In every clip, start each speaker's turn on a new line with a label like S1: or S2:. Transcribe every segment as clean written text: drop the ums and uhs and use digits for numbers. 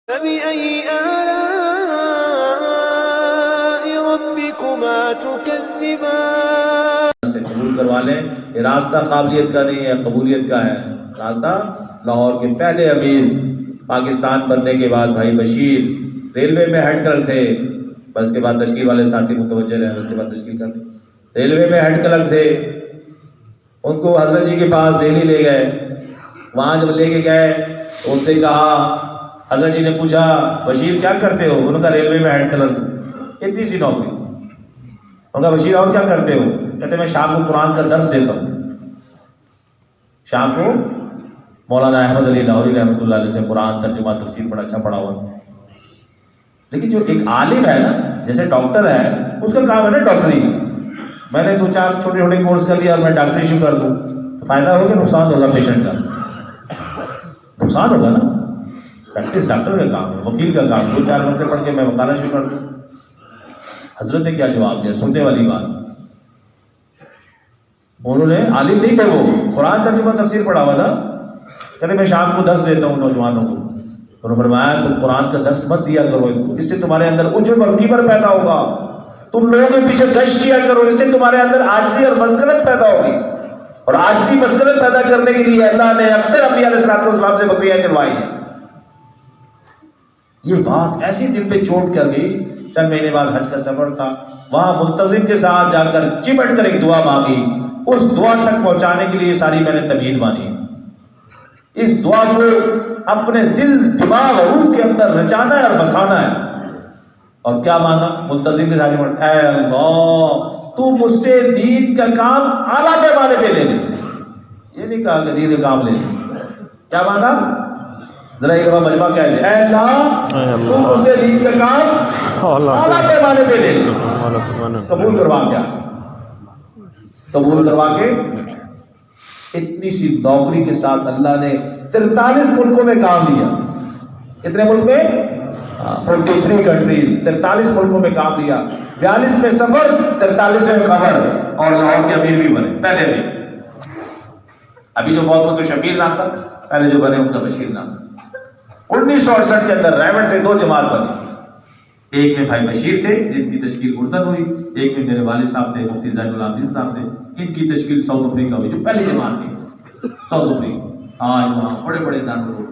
S1: فبأي آلاء ربكما تكذبان
S2: سے قبول کروا لیں. یہ راستہ قابلیت کا نہیں ہے، قبولیت کا ہے. راستہ لاہور کے پہلے امیر پاکستان بننے کے بعد بھائی بشیر ریلوے میں ہیڈ کلرک تھے. بس کے بعد تشکیل والے ساتھی متوجہ رہے، اس کے بعد تشکیل کرتے ریلوے میں ہیڈ کلرک تھے. ان کو حضرت جی کے پاس دہلی لے گئے. وہاں جب لے کے گئے ان سے کہا، حضرت جی نے پوچھا بشیر کیا کرتے ہو؟ انہوں نے کہا ریلوے میں ہیڈ کلرک. اتنی سی نوکری. انہوں نے کہا بشیر اور کیا کرتے ہو؟ کہتے میں شام کو قرآن کا درس دیتا ہوں. شام کو مولانا احمد علی لاہوری رحمۃ اللہ علیہ سے قرآن ترجمہ تفسیر بڑا اچھا پڑھا ہوا تھا. لیکن جو ایک عالم ہے نا، جیسے ڈاکٹر ہے، اس کا کام ہے نا ڈاکٹری. میں نے 2-4 چھوٹے چھوٹے کورس کر لیا اور میں ڈاکٹری شروع کر دوں تو فائدہ ہوگا کہ نقصان ہوگا؟ پیشنٹ کا نقصان ہوگا نا. پریکٹس ڈاکٹر کا کام ہے، وکیل کا کام. 2-4 مسئلے پڑھ کے میں بتانا شروع کر دوں. حضرت نے کیا جواب دیا؟ سننے والی بات. انہوں نے عالم نہیں تھے، وہ قرآن ترجمہ تفسیر پڑھا ہوا تھا. کہتے میں شام کو درس دیتا ہوں نوجوانوں کو. انہوں نے فرمایا تم قرآن کا درس مت دیا کرو ان کو، اس سے تمہارے اندر عجب اور کبر پیدا ہوگا. تم لوگوں کے پیچھے گشت کیا کرو، اس سے تمہارے اندر عاجزی اور مسکنت پیدا ہوگی. اور عاجزی مسکنت پیدا کرنے کے لیے اللہ نے اکثر انبیاء علیہ السلام سے بکریاں چلوائی ہیں. یہ بات ایسی دل پہ چوٹ کر گئی. چند مہینے بعد حج کا سفر تھا، وہاں منتظم کے ساتھ جا کر چمٹ کر ایک دعا مانگی. اس دعا تک پہنچانے کے لیے ساری میں نے تمہید مانی. اس دعا کو اپنے دل دماغ اور روح کے اندر رچانا ہے اور بسانا ہے. اور کیا مانگا؟ ملتزم کے ساتھ اے اللہ تو مجھ سے دین کا کام اعلیٰ پیمانے پہ لے لے. یہ نہیں کہا کہ دین کا کام لے لے. کیا مانگا؟ ذرا ایک دفعہ مجمع کہہ دے، اے اللہ تو مجھ سے دین کا کام اعلیٰ پیمانے پہ لے لے. قبول کروا کیا؟ قبول کروا کے اتنی سی نوکری کے ساتھ اللہ نے 43 ملکوں میں کام لیا. کتنے ملک میں؟ 43 کنٹریز، 43 ملکوں میں کام لیا. 42 میں سفر، 43 میں خبر. اور لاہور کے امیر بھی بنے پہلے بھی. ابھی جو بہت تو شبیر نام تھا، پہلے جو بنے ان کا بشیر نام تھا. 1968 کے اندر ریوڑ سے 2 جماعت بنی. ایک میں بھائی بشیر تھے جن کی تشکیل اردن ہوئی، ایک میں میرے والد صاحب تھے مفتی زین العابدین صاحب تھے. ان کی تشکیل ساؤتھ افریقہ ہوئی، جو پہلی جماعت تھی ساؤتھ افریقہ. آج وہاں بڑے بڑے دارالعلوم.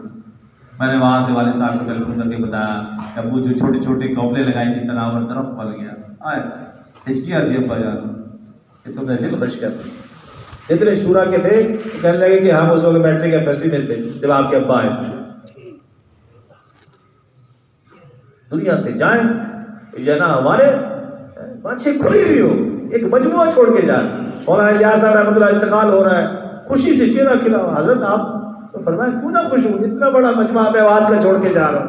S2: میں نے وہاں سے والد صاحب کو ٹیلیفون کر کے بتایا کہ ابو جو چھوٹے چھوٹے قوبلے لگائی تھی تناور طرف پل گیا. آئے ہچکیاں تھی ابا جان، یہ تو میں دل خوش کرتا. اتنے شورا کے تھے کہنے لگے کہ ہم اس وقت میٹرک کے پیسے میں تھے جب آپ کے ابا آئے تھے. دنیا سے جائیں یا نہ ہمارے پانچ کھلی ہوئی ہو، ایک مجموعہ چھوڑ کے جائیں. مولانا الیاس صاحب رحمۃ اللہ انتقال ہو رہا ہے، خوشی سے چہرہ کھلا. حضرت آپ تو فرمایا کیوں نہ خوش ہوں، اتنا بڑا مجموعہ میں آباد کا چھوڑ کے جا رہا ہوں،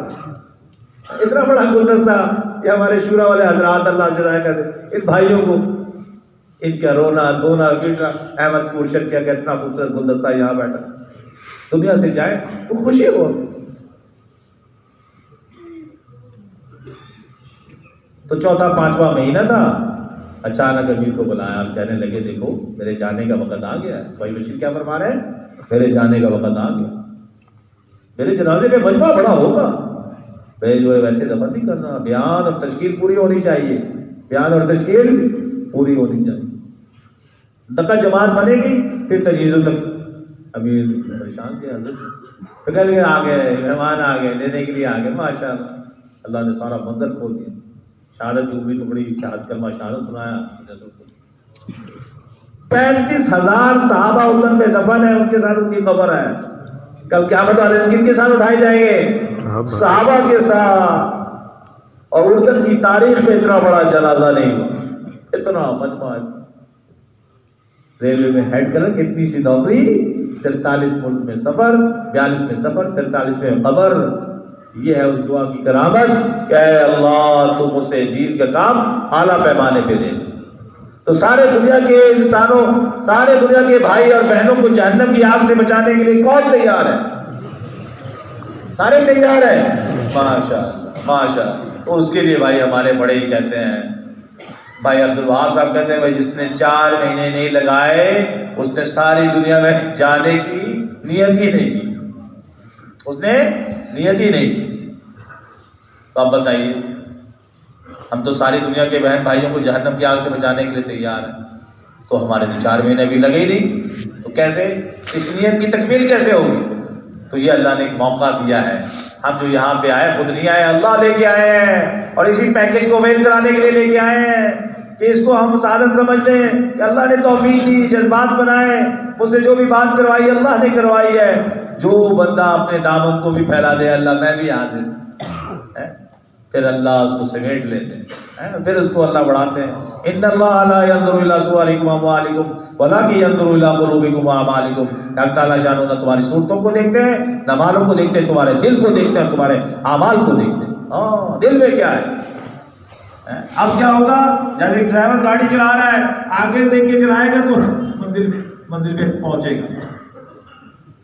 S2: اتنا بڑا گلدستہ. یہ ہمارے شورا والے حضرات اللہ جزائے کرتے ان بھائیوں کو، ان کا رونا دھونا گرنا. احمد پور شرکیہ کا اتنا خوبصورت گلدستہ یہاں بیٹھا. دنیا سے جائیں تو خوشی ہو. تو 4واں مہینہ تھا. اچانک امیر کو بلایا، آپ کہنے لگے دیکھو میرے جانے کا وقت آ گیا ہے. بھائی بشیر کیا فرما رہے ہیں؟ میرے جانے کا وقت آ گیا، میرے جنازے میں مجمع بڑا ہوگا. میں جو ہے ویسے دفن نہیں کرنا، بیان اور تشکیل پوری ہونی چاہیے، بیان اور تشکیل پوری ہونی چاہیے. دکا جماعت بنے گی پھر تجہیزوں تک. امیر پریشان تھے حضرت، تو کہہ لگے آ گئے مہمان، آ گئے دینے کے لیے آ گئے. ماشاء اللہ اللہ نے سارا منظر کھول دیا. شہادت کی امید پکڑی، شہادت کلمہ شہادت سنایا. 35,000 صحابہ اردن میں دفن ہے، ان کے ساتھ ان کی قبر ہے. کل قیامت والے دن کن کے ساتھ اٹھائے جائیں گے؟ صحابہ کے ساتھ. اور اردن کی تاریخ میں اتنا بڑا جنازہ نہیں ہوا. اتنا مجمع ریلوے میں ہیڈ کلرک، اتنی سی نوکری، 43 ملک میں سفر، 42 میں سفر، 43 میں قبر. یہ ہے اس دعا کی کرامت کہ اے اللہ تو مجھ سے دین کا کام اعلیٰ پیمانے پہ لے. تو سارے دنیا کے انسانوں، سارے دنیا کے بھائی اور بہنوں کو جہنم کی آگ سے بچانے کے لیے کون تیار ہے؟ سارے تیار ہیں. ماشاء اللہ ماشاء اللہ. تو اس کے لیے بھائی ہمارے بڑے ہی کہتے ہیں، بھائی عبدالوہاب صاحب کہتے ہیں بھائی جس نے 4 مہینے نہیں لگائے اس نے ساری دنیا میں جانے کی نیت ہی نہیں کی. اس نے نیت ہی نہیں کی. تو اب بتائیے، ہم تو ساری دنیا کے بہن بھائیوں کو جہنم کی آگ سے بچانے کے لیے تیار ہیں، تو ہمارے تو 4 مہینے ابھی لگے ہی نہیں، تو کیسے اس نیت کی تکمیل کیسے ہوگی؟ تو یہ اللہ نے ایک موقع دیا ہے. ہم جو یہاں پہ آئے خود نہیں آئے، اللہ لے کے آئے ہیں، اور اسی پیکج کو ویل کرانے کے لیے لے کے آئے ہیں کہ اس کو ہم سعادت سمجھ لیں کہ اللہ نے توفیق دی، جذبات بنائے، مجھ سے جو بھی بات کروائی اللہ نے کروائی ہے. جو بندہ اپنے دامن کو بھی پھیلا دے اللہ میں بھی حاضر، پھر اللہ اس کو سمیٹ لیتے ہیں، پھر اس کو اللہ بڑھاتے ہیں. ان اللہ لا ينظر الى صورکم واموالکم ولکن ينظر الى قلوبکم واعمالکم. اللہ تعالیٰ شان نہ تمہاری صورتوں کو دیکھتے ہیں، نہ مالوں کو دیکھتے ہیں، تمہارے دل کو دیکھتے ہیں، تمہارے اعمال کو دیکھتے ہیں. ہاں دل میں کیا ہے. اب کیا ہوگا، جیسے ایک ڈرائیور گاڑی چلا رہا ہے، آگے دیکھ کے چلائے گا تو منزل پہ پہنچے گا،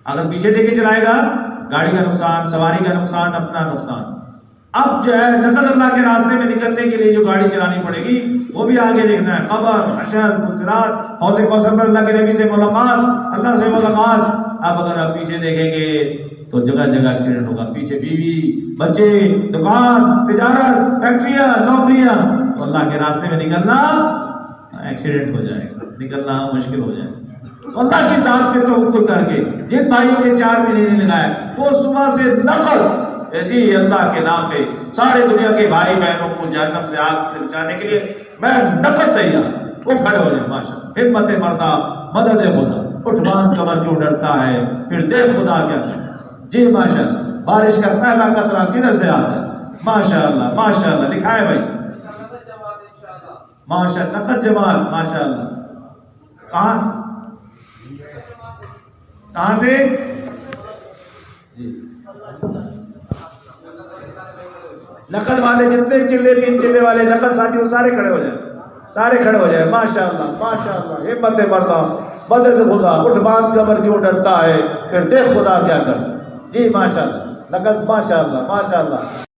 S2: اگر پیچھے دیکھ کے چلائے گا گاڑی کا نقصان، سواری کا نقصان، اپنا نقصان. اب جو ہے نقد اللہ کے راستے میں نکلنے کے لیے جو گاڑی چلانی پڑے گی وہ بھی آگے دیکھنا ہے. قبر، حشر، منزلات، حوض کوثر پر اللہ کے نبی سے ملاقات، اللہ سے ملاقات. اب اگر آپ پیچھے دیکھیں گے تو جگہ جگہ ایکسیڈنٹ ہوگا، پیچھے بیوی، بچے، دکان، تجارت، فیکٹریاں، نوکریاں. تو اللہ کے راستے میں نکلنا ایکسیڈنٹ ہو جائے گا، نکلنا مشکل ہو جائے گا. اللہ کی ذات پہ توکل کر کے جن بھائیوں کے 4 مہینے لگائے وہ صبح سے نقل جی اللہ کے نام پہ سارے دنیا کے بھائی بہنوں کو جہنم سے آگ سے بچانے کے لیے میں نقل تیار. وہ کھڑے ہو جائے ماشاء اللہ. ہمت مردہ مدد خدا، اٹھ باندھ کمر کیوں ڈرتا ہے، پھر دیکھ خدا کیا کرے. جی ماشاء اللہ. بارش کا پہلا قطرہ کدھر سے آتا ہے؟ ماشاء اللہ ماشاء اللہ. لکھا ہے بھائی ماشاء اللہ. نقد جمال ماشاء اللہ. کہاں سے؟ نقد والے جتنے چلے 3 چلے والے نقد ساتھی وہ سارے کھڑے ہو جائیں، سارے کھڑے ہو جائیں. ماشاء اللہ ماشاء اللہ. ہمت مردہ مدد خدا، اٹھ باندھ کمر کیوں ڈرتا ہے، پھر دیکھ خدا کیا کرتا. جی ماشاء اللہ. نقد ماشاء اللہ ماشاء اللہ.